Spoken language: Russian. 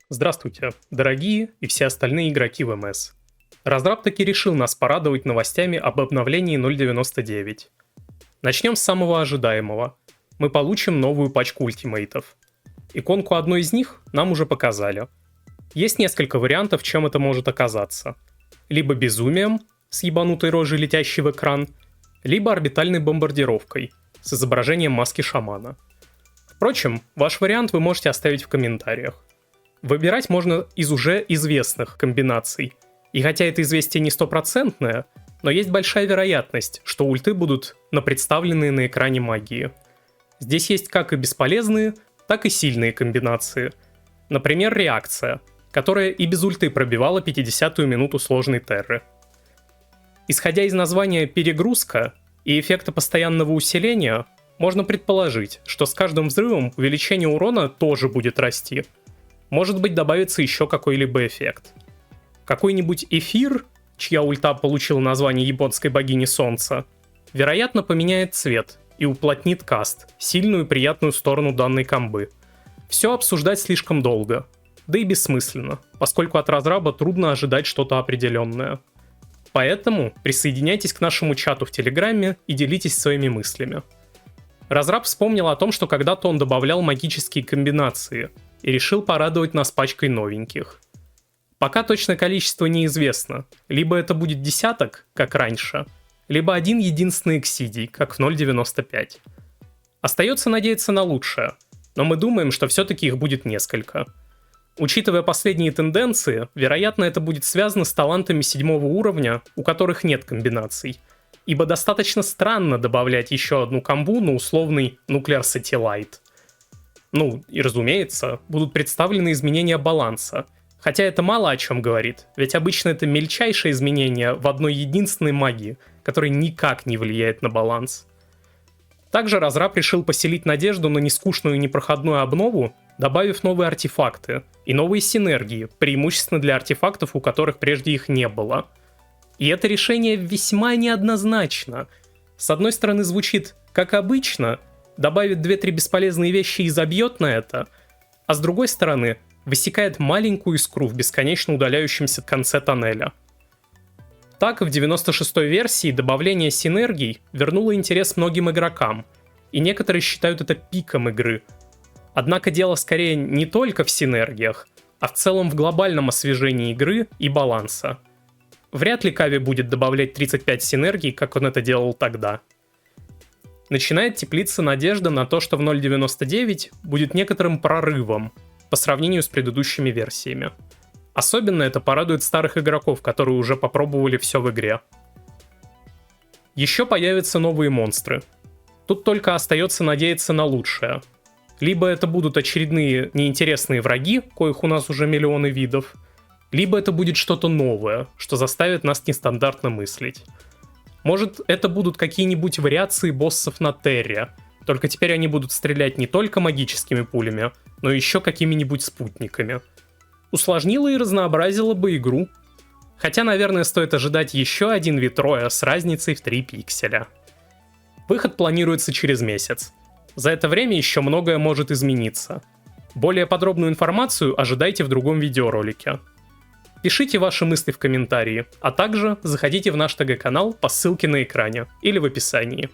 Здравствуйте, дорогие и все остальные игроки в МС. Разраб таки решил нас порадовать новостями об обновлении 0.99. Начнем с самого ожидаемого. Мы получим новую пачку ультимейтов. Иконку одной из них нам уже показали. Есть несколько вариантов, чем это может оказаться. Либо безумием, с ебанутой рожей, летящей в экран, либо орбитальной бомбардировкой, с изображением маски шамана. Впрочем, ваш вариант вы можете оставить в комментариях. Выбирать можно из уже известных комбинаций. И хотя это известие не стопроцентное, но есть большая вероятность, что ульты будут представленные на экране магии. Здесь есть как и бесполезные, так и сильные комбинации. Например, реакция, которая и без ульты пробивала 50-ю минуту сложной терры. Исходя из названия «перегрузка» и эффекта постоянного усиления, можно предположить, что с каждым взрывом увеличение урона тоже будет расти. Может быть, добавится еще какой-либо эффект. Какой-нибудь эфир, чья ульта получила название японской богини солнца, вероятно, поменяет цвет и уплотнит каст, сильную и приятную сторону данной комбы. Все обсуждать слишком долго, да и бессмысленно, поскольку от разраба трудно ожидать что-то определенное. Поэтому присоединяйтесь к нашему чату в Телеграме и делитесь своими мыслями. Разраб вспомнил о том, что когда-то он добавлял магические комбинации и решил порадовать нас пачкой новеньких. Пока точное количество неизвестно, либо это будет десяток, как раньше, либо один единственный эксидий, как в 0.95. Остается надеяться на лучшее, но мы думаем, что все-таки их будет несколько. Учитывая последние тенденции, вероятно, это будет связано с талантами 7-го уровня, у которых нет комбинаций, ибо достаточно странно добавлять еще одну комбу на условный Nuclear Satellite. Ну, и разумеется, будут представлены изменения баланса, хотя это мало о чем говорит, ведь обычно это мельчайшее изменение в одной единственной магии, которая никак не влияет на баланс. Также разраб решил поселить надежду на нескучную и непроходную обнову, добавив новые артефакты и новые синергии, преимущественно для артефактов, у которых прежде их не было. И это решение весьма неоднозначно. С одной стороны звучит как обычно, добавит 2-3 бесполезные вещи и забьет на это, а с другой стороны высекает маленькую искру в бесконечно удаляющемся конце тоннеля. Так, в 96-й версии добавление синергий вернуло интерес многим игрокам, и некоторые считают это пиком игры. Однако дело скорее не только в синергиях, а в целом в глобальном освежении игры и баланса. Вряд ли Кави будет добавлять 35 синергий, как он это делал тогда. Начинает теплиться надежда на то, что в 0.99 будет некоторым прорывом по сравнению с предыдущими версиями. Особенно это порадует старых игроков, которые уже попробовали все в игре. Еще появятся новые монстры. Тут только остается надеяться на лучшее. Либо это будут очередные неинтересные враги, коих у нас уже миллионы видов, либо это будет что-то новое, что заставит нас нестандартно мыслить. Может, это будут какие-нибудь вариации боссов на Терре, только теперь они будут стрелять не только магическими пулями, но еще какими-нибудь спутниками. Усложнило и разнообразило бы игру. Хотя, наверное, стоит ожидать еще один вид роя с разницей в 3 пикселя. Выход планируется через месяц. За это время еще многое может измениться. Более подробную информацию ожидайте в другом видеоролике. Пишите ваши мысли в комментарии, а также заходите в наш ТГ-канал по ссылке на экране или в описании.